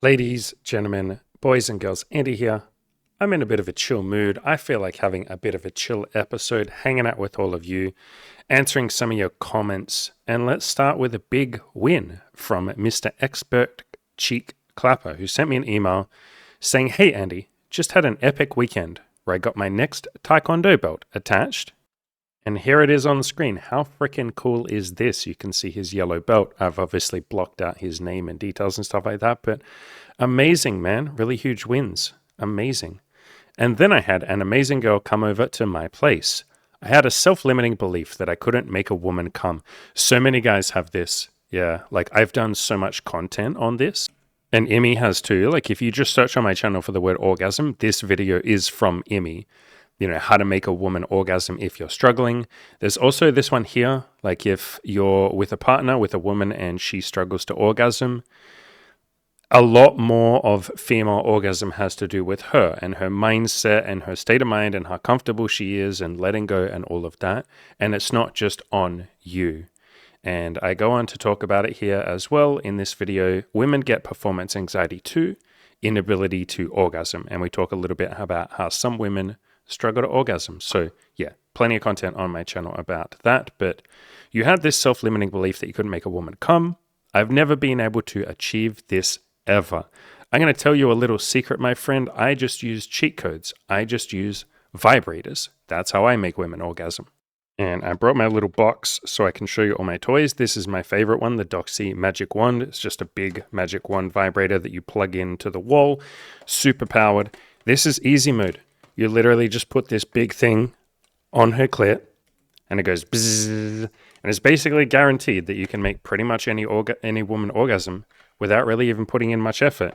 Ladies, gentlemen, boys and girls, Andy here. I'm in a bit of a chill mood. I feel like having a bit of a chill episode, hanging out with all of you, answering some of your comments. And let's start with a big win from Mr. Expert Cheek Clapper, who sent me an email saying, "Hey Andy, just had an epic weekend where I got my next Taekwondo belt attached. And here it is on the screen. How freaking cool is this? You can see his yellow belt. I've obviously blocked out his name and details and stuff like that, but amazing, man. Really huge wins. Amazing. And then I had an amazing girl come over to my place. I had a self-limiting belief that I couldn't make a woman come. So many guys have this. Yeah, like I've done so much content on this. And Emmy has too. Like if you just search on my channel for the word orgasm, this video is from Emmy. You know, how to make a woman orgasm if you're struggling. There's also this one here, like if you're with a partner, with a woman, and she struggles to orgasm, a lot more of female orgasm has to do with her and her mindset and her state of mind and how comfortable she is and letting go and all of that. And it's not just on you. And I go on to talk about it here as well in this video. Women get performance anxiety too, inability to orgasm. And we talk a little bit about how some women struggle to orgasm. So yeah, plenty of content on my channel about that. But you had this self-limiting belief that you couldn't make a woman come. I've never been able to achieve this ever. I'm going to tell you a little secret, my friend. I just use cheat codes. I just use vibrators. That's how I make women orgasm. And I brought my little box so I can show you all my toys. This is my favorite one, the Doxy Magic Wand. It's just a big Magic Wand vibrator that you plug into the wall. Super powered. This is easy mode. You literally just put this big thing on her clit and it goes bzzz, and it's basically guaranteed that you can make pretty much any woman orgasm without really even putting in much effort.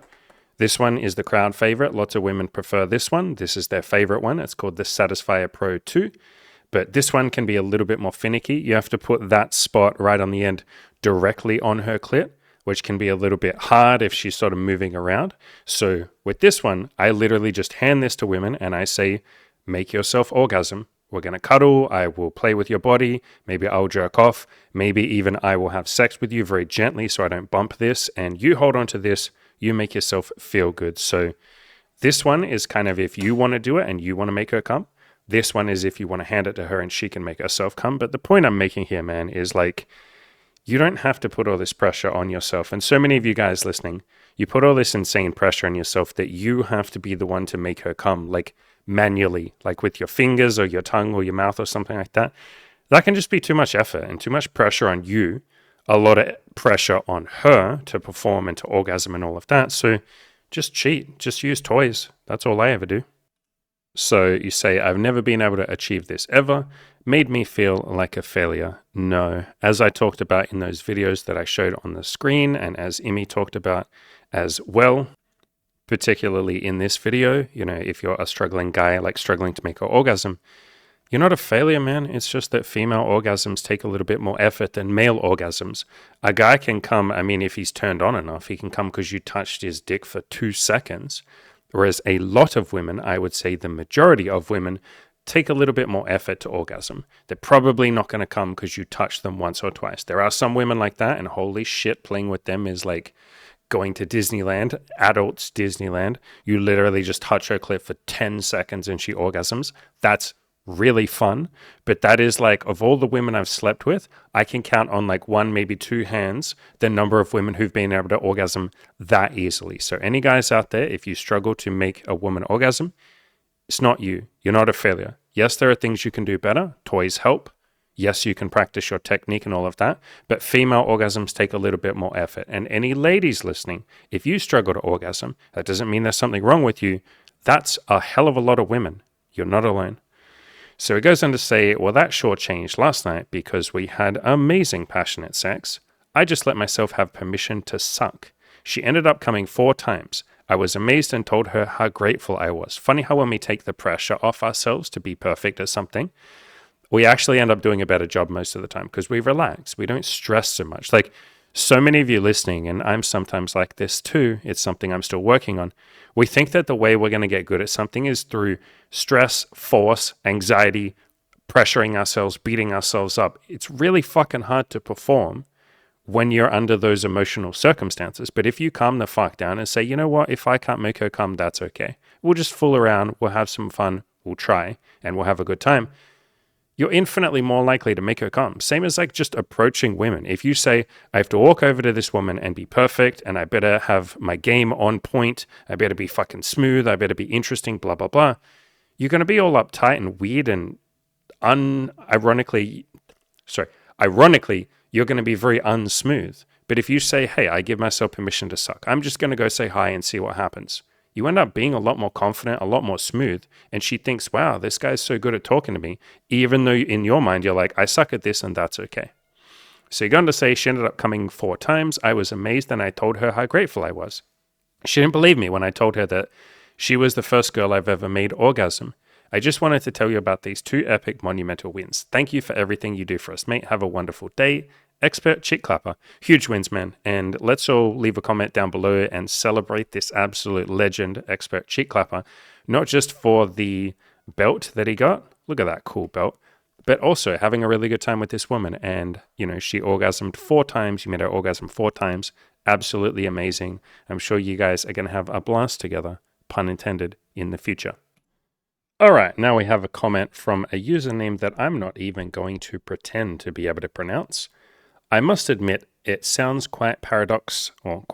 This one is the crowd favorite. Lots of women prefer this one. This is their favorite one. It's called the Satisfier Pro 2. But this one can be a little bit more finicky. You have to put that spot right on the end directly on her clit, which can be a little bit hard if she's sort of moving around. So with this one, I literally just hand this to women and I say, make yourself orgasm. We're going to cuddle. I will play with your body. Maybe I'll jerk off. Maybe even I will have sex with you very gently so I don't bump this. And you hold on to this. You make yourself feel good. So this one is kind of if you want to do it and you want to make her come. This one is if you want to hand it to her and she can make herself come. But the point I'm making here, man, is like, you don't have to put all this pressure on yourself. And so many of you guys listening, you put all this insane pressure on yourself that you have to be the one to make her come, like manually, like with your fingers or your tongue or your mouth or something like that. That can just be too much effort and too much pressure on you, a lot of pressure on her to perform and to orgasm and all of that. So just cheat, just use toys. That's all I ever do. So you say, I've never been able to achieve this ever. Made me feel like a failure. No. As I talked about in those videos that I showed on the screen and as Emmy talked about as well, particularly in this video, you know, if you're a struggling guy, like struggling to make an orgasm, you're not a failure, man. It's just that female orgasms take a little bit more effort than male orgasms. A guy can come, I mean, if he's turned on enough, he can come because you touched his dick for 2 seconds. Whereas a lot of women, I would say the majority of women, take a little bit more effort to orgasm. They're probably not going to come because you touch them once or twice. There are some women like that, and holy shit, playing with them is like going to Disneyland, adults Disneyland. You literally just touch her clit for 10 seconds and she orgasms. That's really fun. But that is like, of all the women I've slept with, I can count on like 1, maybe 2 hands, the number of women who've been able to orgasm that easily. So any guys out there, if you struggle to make a woman orgasm, it's not you. You're not a failure. Yes, there are things you can do better. Toys help. Yes, you can practice your technique and all of that, but female orgasms take a little bit more effort. And any ladies listening, if you struggle to orgasm, that doesn't mean there's something wrong with you. That's a hell of a lot of women. You're not alone. So it goes on to say, well, that sure changed last night because we had amazing passionate sex. I just let myself have permission to suck. She ended up coming 4 times. I was amazed and told her how grateful I was. Funny how when we take the pressure off ourselves to be perfect at something, we actually end up doing a better job most of the time because we relax. We don't stress so much. Like so many of you listening, and I'm sometimes like this too, it's something I'm still working on. We think that the way we're going to get good at something is through stress, force, anxiety, pressuring ourselves, beating ourselves up. It's really fucking hard to perform when you're under those emotional circumstances. But if you calm the fuck down and say, you know what, if I can't make her come, that's okay. We'll just fool around, we'll have some fun, we'll try, and we'll have a good time. You're infinitely more likely to make her come. Same as like just approaching women. If you say, I have to walk over to this woman and be perfect, and I better have my game on point, I better be fucking smooth, I better be interesting, blah, blah, blah, you're going to be all uptight and weird and ironically, you're going to be very unsmooth. But if you say, hey, I give myself permission to suck, I'm just going to go say hi and see what happens, you end up being a lot more confident, a lot more smooth. And she thinks, wow, this guy's so good at talking to me, even though in your mind, you're like, I suck at this and that's okay. So you're going to say she ended up coming 4 times. I was amazed and I told her how grateful I was. She didn't believe me when I told her that she was the first girl I've ever made orgasm. I just wanted to tell you about these 2 epic monumental wins. Thank you for everything you do for us, mate. Have a wonderful day. Expert chick clapper. Huge wins, man. And let's all leave a comment down below and celebrate this absolute legend, expert chick clapper. Not just for the belt that he got. Look at that cool belt. But also having a really good time with this woman. And, you know, she orgasmed 4 times. You made her orgasm 4 times. Absolutely amazing. I'm sure you guys are going to have a blast together, pun intended, in the future. All right, now we have a comment from a username that I'm not even going to pretend to be able to pronounce. I must admit, it sounds quite paradoxical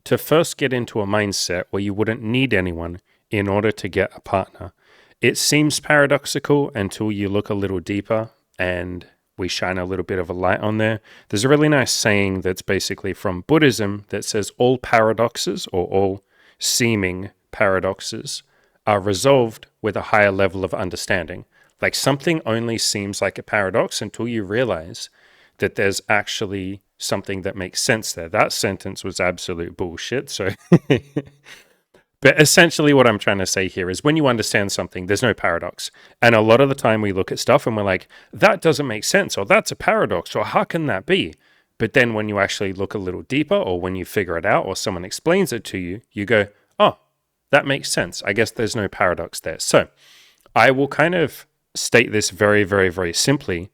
to first get into a mindset where you wouldn't need anyone in order to get a partner. It seems paradoxical until you look a little deeper and we shine a little bit of a light on there. There's a really nice saying that's basically from Buddhism that says all paradoxes or all seeming paradoxes are resolved with a higher level of understanding. Like something only seems like a paradox until you realize that there's actually something that makes sense there. That sentence was absolute bullshit. So, but essentially what I'm trying to say here is when you understand something, there's no paradox. And a lot of the time we look at stuff and we're like, that doesn't make sense, or that's a paradox, or how can that be? But then when you actually look a little deeper, or when you figure it out, or someone explains it to you, you go, oh, that makes sense. I guess there's no paradox there. So I will kind of state this very, very, very simply.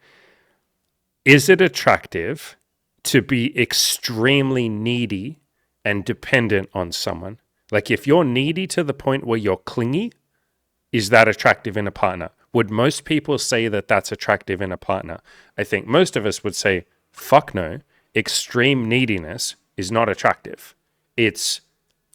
Is it attractive to be extremely needy and dependent on someone? Like if you're needy to the point where you're clingy, is that attractive in a partner? Would most people say that that's attractive in a partner? I think most of us would say, fuck no, extreme neediness is not attractive. It's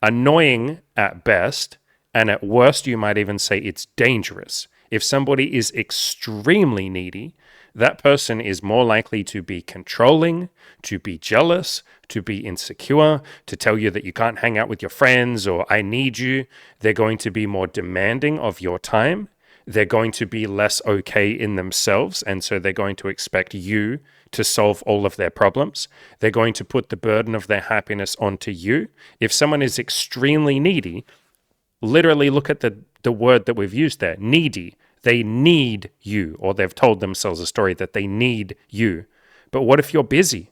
annoying at best, and at worst, you might even say it's dangerous. If somebody is extremely needy, that person is more likely to be controlling, to be jealous, to be insecure, to tell you that you can't hang out with your friends or I need you. They're going to be more demanding of your time. They're going to be less okay in themselves, and so they're going to expect you to solve all of their problems. They're going to put the burden of their happiness onto you. If someone is extremely needy, literally look at the word that we've used there, needy. They need you, or they've told themselves a story that they need you. But what if you're busy?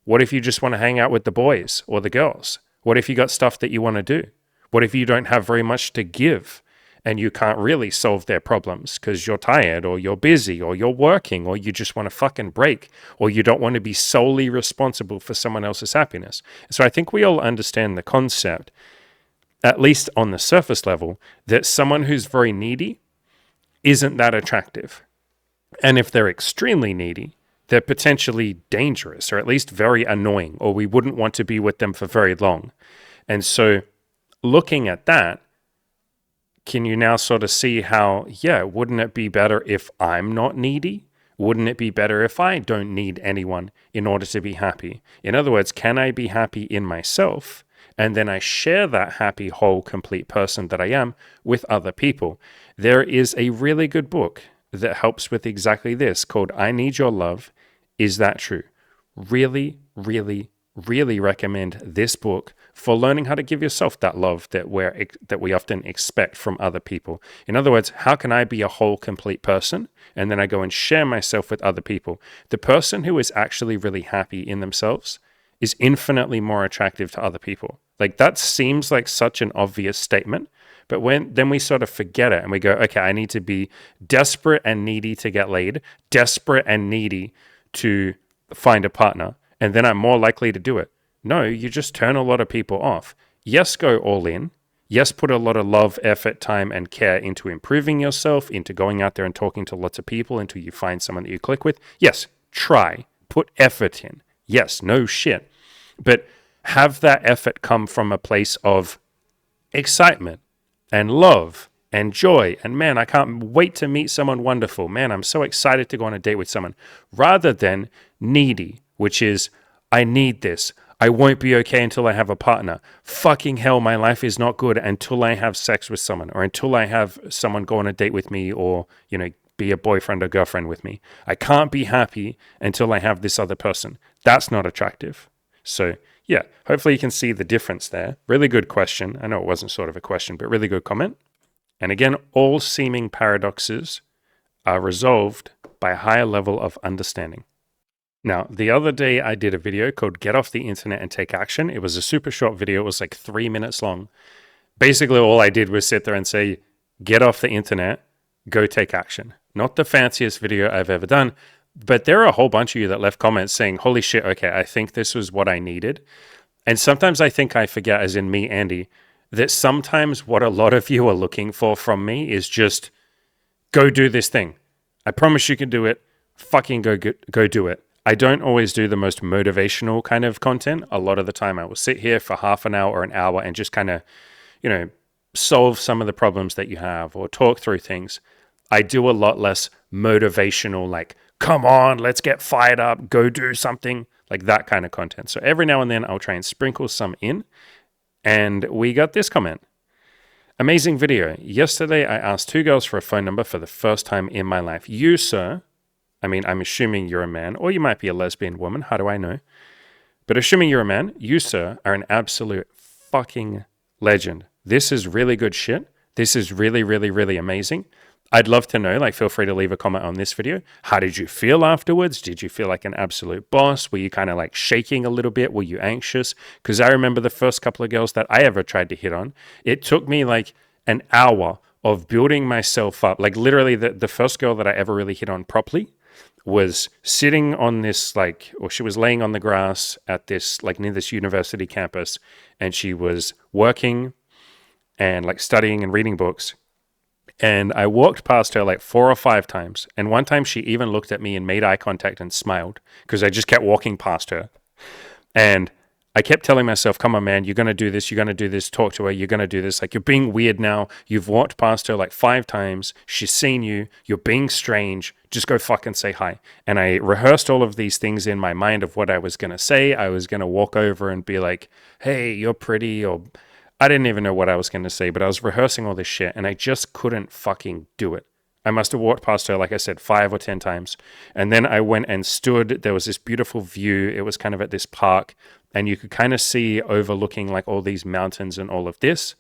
What if you just want to hang out with the boys or the girls? What if you got stuff that you want to do? What if you don't have very much to give and you can't really solve their problems because you're tired or you're busy or you're working or you just want to fucking break or you don't want to be solely responsible for someone else's happiness? So I think we all understand the concept, at least on the surface level, that someone who's very needy isn't that attractive. And if they're extremely needy, they're potentially dangerous or at least very annoying, or we wouldn't want to be with them for very long. And so looking at that, can you now sort of see how, yeah, wouldn't it be better if I'm not needy? Wouldn't it be better if I don't need anyone in order to be happy? In other words, can I be happy in myself? And then I share that happy, whole, complete person that I am with other people. There is a really good book that helps with exactly this called I Need Your Love. Is That True? Really, really, really recommend this book for learning how to give yourself that love that we often expect from other people. In other words, how can I be a whole, complete person? And then I go and share myself with other people. The person who is actually really happy in themselves is infinitely more attractive to other people. Like that seems like such an obvious statement, but then we sort of forget it and we go, okay, I need to be desperate and needy to get laid, desperate and needy to find a partner. and then I'm more likely to do it. No, you just turn a lot of people off. Yes, go all in. Yes, put a lot of love, effort, time, and care into improving yourself, into going out there and talking to lots of people until you find someone that you click with. Yes, try. Put effort in. Yes, no shit. But have that effort come from a place of excitement and love and joy. And man, I can't wait to meet someone wonderful. Man, I'm so excited to go on a date with someone. Rather than needy, which is, I need this. I won't be okay until I have a partner. Fucking hell, my life is not good until I have sex with someone or until I have someone go on a date with me or, be a boyfriend or girlfriend with me. I can't be happy until I have this other person. That's not attractive. So, yeah, hopefully you can see the difference there. Really good question. I know it wasn't sort of a question, but really good comment. And again, all seeming paradoxes are resolved by a higher level of understanding. Now, the other day I did a video called Get Off the Internet and Take Action. It was a super short video. It was like 3 minutes long. Basically, all I did was sit there and say, get off the internet, go take action. Not the fanciest video I've ever done, but there are a whole bunch of you that left comments saying, holy shit, okay, I think this was what I needed. And sometimes I think I forget, as in me, Andy, that sometimes what a lot of you are looking for from me is just go do this thing. I promise you can do it. Fucking go do it. I don't always do the most motivational kind of content. A lot of the time I will sit here for half an hour or an hour and just kind of, solve some of the problems that you have or talk through things. I do a lot less motivational, like, come on, let's get fired up, go do something, like that kind of content. So every now and then I'll try and sprinkle some in. And we got this comment. Amazing video. Yesterday I asked 2 girls for a phone number for the first time in my life. You, sir, I'm assuming you're a man, or you might be a lesbian woman. How do I know? But assuming you're a man, you, sir, are an absolute fucking legend. This is really good shit. This is really, really, really amazing. I'd love to know, feel free to leave a comment on this video. How did you feel afterwards? Did you feel like an absolute boss? Were you kind of shaking a little bit? Were you anxious? Because I remember the first couple of girls that I ever tried to hit on, it took me an hour of building myself up. Literally the first girl that I ever really hit on properly was sitting on this or she was laying on the grass at this near this university campus, and she was working and studying and reading books. And I walked past her 4 or 5 times, and one time she even looked at me and made eye contact and smiled because I just kept walking past her. And I kept telling myself, come on, man, you're going to do this. You're going to do this. Talk to her. You're going to do this. You're being weird now. You've walked past her 5 times. She's seen you. You're being strange. Just go fucking say hi. And I rehearsed all of these things in my mind of what I was going to say. I was going to walk over and be like, hey, you're pretty, or I didn't even know what I was going to say, but I was rehearsing all this shit and I just couldn't fucking do it. I must have walked past her, like I said, 5 or 10 times. And then I went and stood. There was this beautiful view. It was kind of at this park, and you could kind of see overlooking all these mountains and all of this.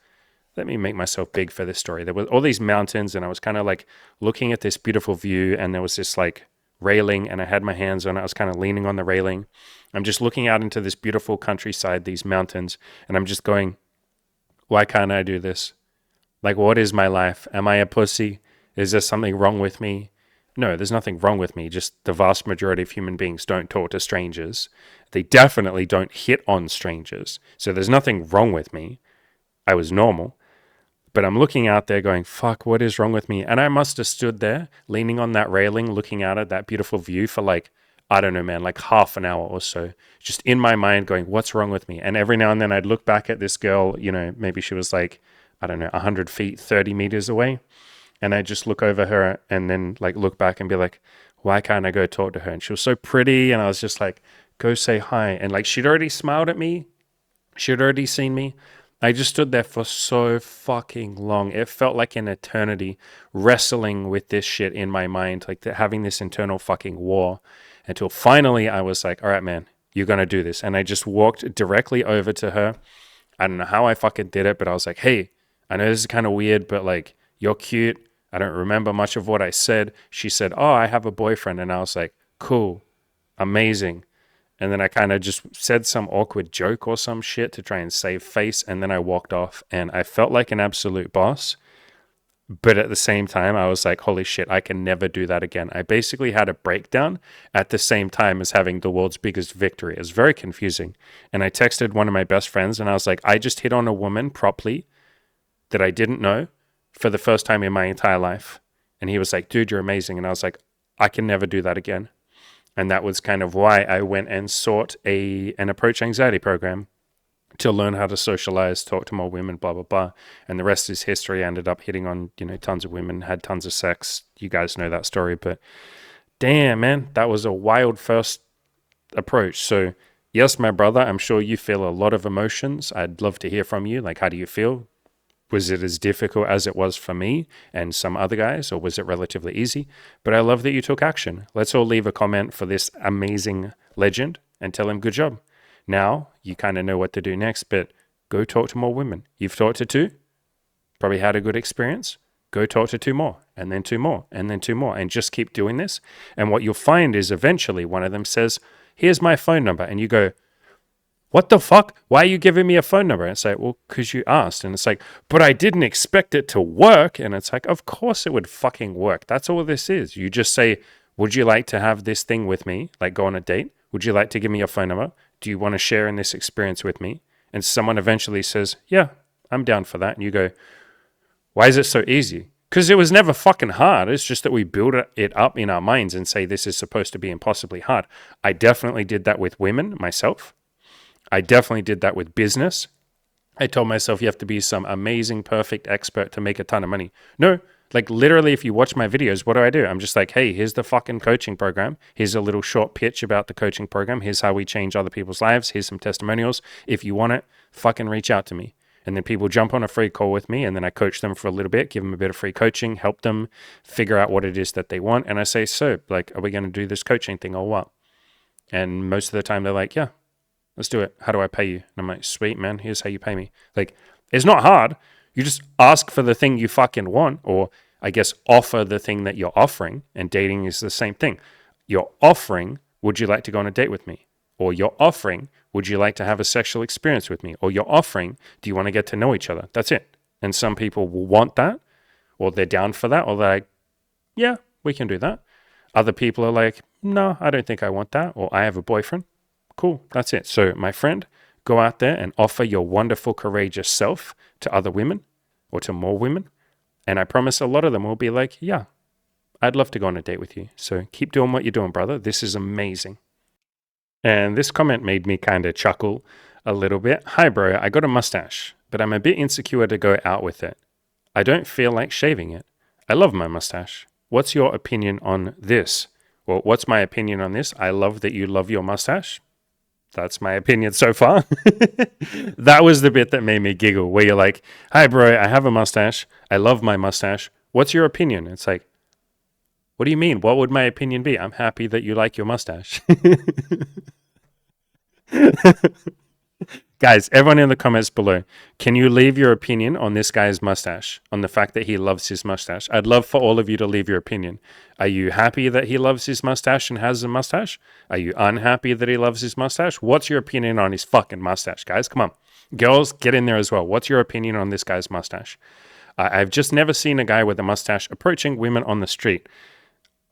Let me make myself big for this story. There were all these mountains, and I was kind of looking at this beautiful view, and there was this railing, and I had my hands on it. I was kind of leaning on the railing. I'm just looking out into this beautiful countryside, these mountains, and I'm just going, why can't I do this? What is my life? Am I a pussy? Is there something wrong with me? No, there's nothing wrong with me. Just the vast majority of human beings don't talk to strangers. They definitely don't hit on strangers. So there's nothing wrong with me. I was normal. But I'm looking out there going, fuck, what is wrong with me? And I must have stood there leaning on that railing, looking out at that beautiful view for I don't know, man, half an hour or so, just in my mind going, what's wrong with me? And every now and then I'd look back at this girl, maybe she was I don't know, 100 feet, 30 meters away. And I'd just look over her and then look back and be like, why can't I go talk to her? And she was so pretty. And I was just go say hi. And she'd already smiled at me. She'd already seen me. I just stood there for so fucking long. It felt like an eternity wrestling with this shit in my mind, having this internal fucking war, until finally I was all right, man, you're going to do this. And I just walked directly over to her. I don't know how I fucking did it, but I was like, hey, I know this is kind of weird, but you're cute. I don't remember much of what I said. She said, oh, I have a boyfriend. And I was like, cool, amazing. And then I kind of just said some awkward joke or some shit to try and save face. And then I walked off, and I felt like an absolute boss. But at the same time, I was like, holy shit, I can never do that again. I basically had a breakdown at the same time as having the world's biggest victory. It was very confusing. And I texted one of my best friends and I was like, I just hit on a woman properly that I didn't know for the first time in my entire life. And he was like, dude, you're amazing. And I was like, I can never do that again. And that was kind of why I went and sought an approach anxiety program to learn how to socialize, talk to more women, blah, blah, blah. And the rest is history. I ended up hitting on, tons of women, had tons of sex. You guys know that story, but damn, man, that was a wild first approach. So yes, my brother, I'm sure you feel a lot of emotions. I'd love to hear from you. Like, how do you feel? Was it as difficult as it was for me and some other guys, or was it relatively easy? But I love that you took action. Let's all leave a comment for this amazing legend and tell him good job. Now you kind of know what to do next, but go talk to more women. You've talked to two, probably had a good experience. Go talk to two more, and then two more, and then two more, and just keep doing this. And what you'll find is eventually one of them says, here's my phone number. And you go, what the fuck? Why are you giving me a phone number? And it's like, well, because you asked. And it's like, but I didn't expect it to work. And it's like, of course it would fucking work. That's all this is. You just say, would you like to have this thing with me? Like go on a date? Would you like to give me your phone number? Do you want to share in this experience with me? And someone eventually says, yeah, I'm down for that. And you go, why is it so easy? Because it was never fucking hard. It's just that we build it up in our minds and say this is supposed to be impossibly hard. I definitely did that with women myself. I definitely did that with business. I told myself you have to be some amazing, perfect expert to make a ton of money. No, like literally if you watch my videos, what do? I'm just like, hey, here's the fucking coaching program. Here's a little short pitch about the coaching program. Here's how we change other people's lives. Here's some testimonials. If you want it, fucking reach out to me. And then people jump on a free call with me and then I coach them for a little bit, give them a bit of free coaching, help them figure out what it is that they want. And I say, so like, are we going to do this coaching thing or what? And most of the time they're like, yeah, let's do it. How do I pay you? And I'm like, sweet, man. Here's how you pay me. Like, it's not hard. You just ask for the thing you fucking want, or I guess offer the thing that you're offering. And dating is the same thing. You're offering, would you like to go on a date with me? Or you're offering, would you like to have a sexual experience with me? Or you're offering, do you want to get to know each other? That's it. And some people will want that, or they're down for that, or they're like, yeah, we can do that. Other people are like, no, I don't think I want that, or I have a boyfriend. Cool, that's it. So my friend, go out there and offer your wonderful, courageous self to other women or to more women. And I promise a lot of them will be like, yeah, I'd love to go on a date with you. So keep doing what you're doing, brother. This is amazing. And this comment made me kind of chuckle a little bit. Hi, bro, I got a mustache, but I'm a bit insecure to go out with it. I don't feel like shaving it. I love my mustache. What's your opinion on this? Well, what's my opinion on this? I love that you love your mustache. That's my opinion so far. That was the bit that made me giggle, where you're like, hi, bro, I have a mustache. I love my mustache. What's your opinion? It's like, what do you mean? What would my opinion be? I'm happy that you like your mustache. Guys, everyone in the comments below, can you leave your opinion on this guy's mustache, on the fact that he loves his mustache? I'd love for all of you to leave your opinion. Are you happy that he loves his mustache and has a mustache? Are you unhappy that he loves his mustache? What's your opinion on his fucking mustache, guys? Come on. Girls, get in there as well. What's your opinion on this guy's mustache? I've just never seen a guy with a mustache approaching women on the street.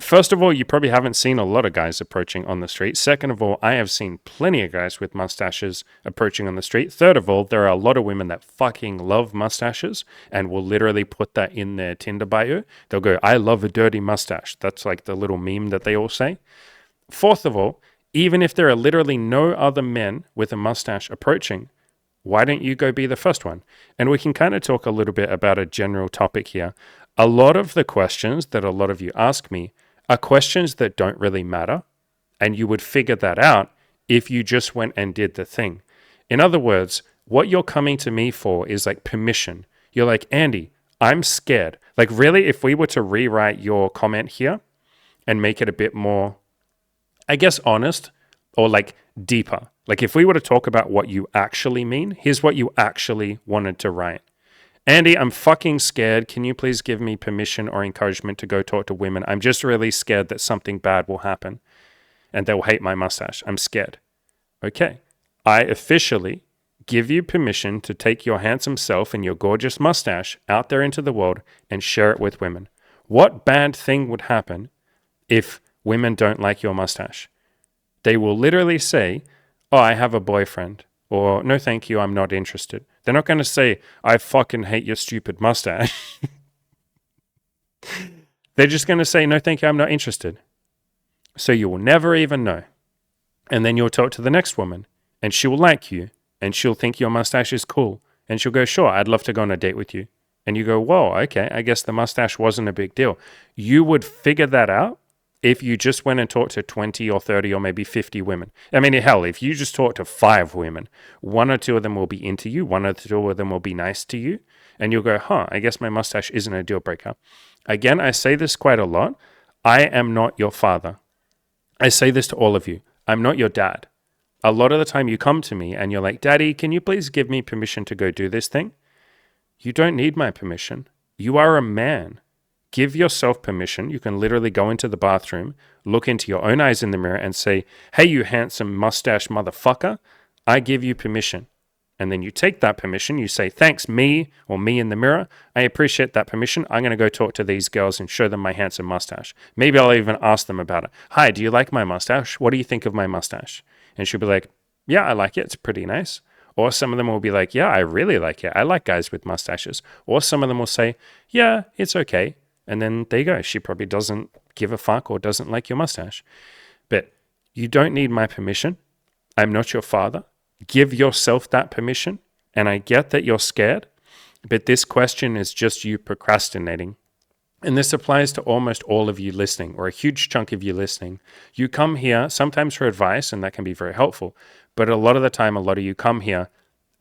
First of all, you probably haven't seen a lot of guys approaching on the street. Second of all, I have seen plenty of guys with mustaches approaching on the street. Third of all, there are a lot of women that fucking love mustaches and will literally put that in their Tinder bio. They'll go, I love a dirty mustache. That's like the little meme that they all say. Fourth of all, even if there are literally no other men with a mustache approaching, why don't you go be the first one? And we can kind of talk a little bit about a general topic here. A lot of the questions that a lot of you ask me are questions that don't really matter, and you would figure that out if you just went and did the thing. In other words, what you're coming to me for is like permission. You're like, Andy, I'm scared. Like really, if we were to rewrite your comment here and make it a bit more, I guess, honest or like deeper. Like if we were to talk about what you actually mean, here's what you actually wanted to write. Andy, I'm fucking scared. Can you please give me permission or encouragement to go talk to women? I'm just really scared that something bad will happen and they'll hate my mustache. I'm scared. Okay. I officially give you permission to take your handsome self and your gorgeous mustache out there into the world and share it with women. What bad thing would happen if women don't like your mustache? They will literally say, oh, I have a boyfriend, or no, thank you, I'm not interested. They're not going to say, I fucking hate your stupid mustache. They're just going to say, no, thank you, I'm not interested. So you will never even know. And then you'll talk to the next woman, and she will like you, and she'll think your mustache is cool. And she'll go, sure, I'd love to go on a date with you. And you go, whoa, okay, I guess the mustache wasn't a big deal. You would figure that out if you just went and talked to 20 or 30 or maybe 50 women. I mean, hell, if you just talk to 5 women, 1 or 2 of them will be into you, 1 or 2 of them will be nice to you, and you'll go, I guess my mustache isn't a deal breaker. Again, I say this quite a lot. I am not your father. I say this to all of you. I'm not your dad. A lot of the time you come to me and you're like, Daddy, can you please give me permission to go do this thing? You don't need my permission. You are a man. Give yourself permission. You can literally go into the bathroom, look into your own eyes in the mirror and say, hey, you handsome mustache motherfucker, I give you permission. And then you take that permission, you say, thanks, me, or me in the mirror. I appreciate that permission. I'm going to go talk to these girls and show them my handsome mustache. Maybe I'll even ask them about it. Hi, do you like my mustache? What do you think of my mustache? And she'll be like, yeah, I like it. It's pretty nice. Or some of them will be like, yeah, I really like it. I like guys with mustaches. Or some of them will say, yeah, it's okay. And then there you go. She probably doesn't give a fuck or doesn't like your mustache. But you don't need my permission. I'm not your father. Give yourself that permission. And I get that you're scared, but this question is just you procrastinating. And this applies to almost all of you listening, or a huge chunk of you listening. You come here sometimes for advice, and that can be very helpful. But a lot of the time, a lot of you come here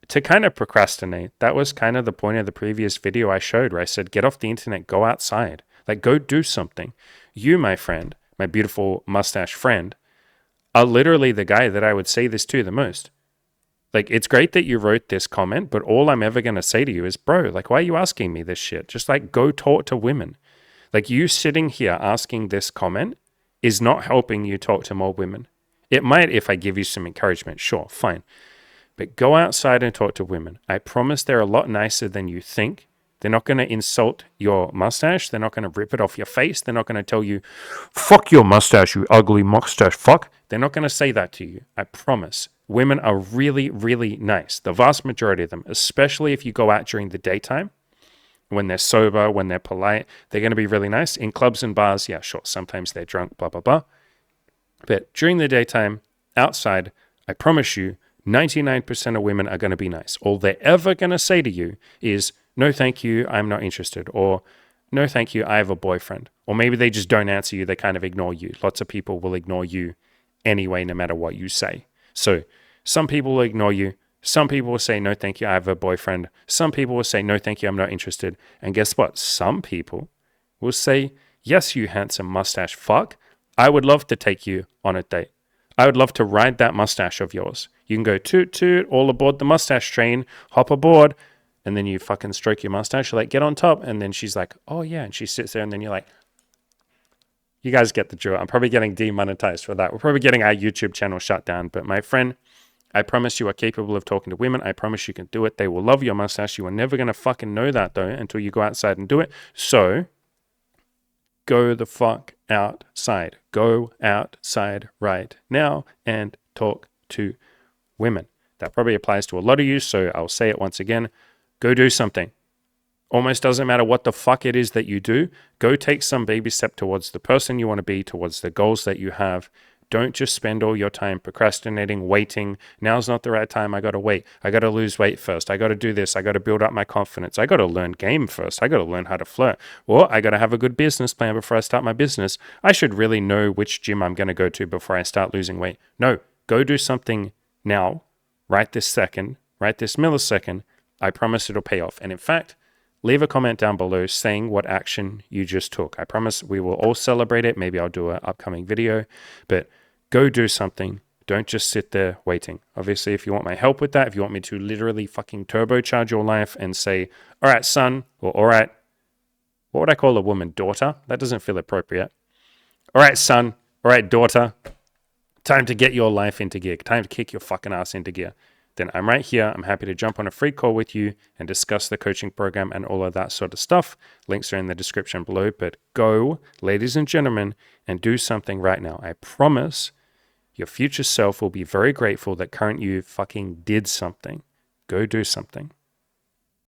to kind of procrastinate. That was kind of the point of the previous video I showed, where I said, get off the internet, go outside. Like, go do something. You, my friend, my beautiful mustache friend, are literally the guy that I would say this to the most. Like, it's great that you wrote this comment, but all I'm ever going to say to you is, bro, like, why are you asking me this shit? Just like, go talk to women. Like, you sitting here asking this comment is not helping you talk to more women. It might if I give you some encouragement. Sure, fine. But go outside and talk to women. I promise they're a lot nicer than you think. They're not going to insult your mustache. They're not going to rip it off your face. They're not going to tell you, fuck your mustache, you ugly mustache fuck. They're not going to say that to you. I promise. Women are really, really nice. The vast majority of them, especially if you go out during the daytime, when they're sober, when they're polite, they're going to be really nice. In clubs and bars, yeah, sure, sometimes they're drunk, blah, blah, blah. But during the daytime, outside, I promise you, 99% of women are going to be nice. All they're ever going to say to you is, no, thank you, I'm not interested. Or, no, thank you, I have a boyfriend. Or maybe they just don't answer you, they kind of ignore you. Lots of people will ignore you anyway, no matter what you say. So some people will ignore you. Some people will say, no, thank you, I have a boyfriend. Some people will say, no, thank you, I'm not interested. And guess what? Some people will say, yes, you handsome mustache fuck, I would love to take you on a date. I would love to ride that mustache of yours. You can go toot toot, all aboard the mustache train, hop aboard, and then you fucking stroke your mustache. You're like, get on top. And then she's like, oh yeah. And she sits there and then you're like, you guys get the drill. I'm probably getting demonetized for that. We're probably getting our YouTube channel shut down. But my friend, I promise you are capable of talking to women. I promise you can do it. They will love your mustache. You are never going to fucking know that though until you go outside and do it. So go the fuck outside. Go outside right now and talk to women. That probably applies to a lot of you. So I'll say it once again. Go do something. Almost doesn't matter what the fuck it is that you do. Go take some baby step towards the person you want to be, towards the goals that you have. Don't just spend all your time procrastinating, waiting. Now's not the right time. I got to wait. I got to lose weight first. I got to do this. I got to build up my confidence. I got to learn game first. I got to learn how to flirt. Or I got to have a good business plan before I start my business. I should really know which gym I'm going to go to before I start losing weight. No, go do something now, right this second, right this millisecond. I promise it'll pay off. And in fact, leave a comment down below saying what action you just took. I promise we will all celebrate it. Maybe I'll do an upcoming video, but go do something. Don't just sit there waiting. Obviously, if you want my help with that, if you want me to literally fucking turbocharge your life and say, all right, son, or all right, what would I call a woman? Daughter? That doesn't feel appropriate. All right, son. All right, daughter. Time to get your life into gear. Time to kick your fucking ass into gear. then I'm right here. I'm happy to jump on a free call with you and discuss the coaching program and all of that sort of stuff. Links are in the description below. But go, ladies and gentlemen, and do something right now. I promise your future self will be very grateful that current you fucking did something. Go do something.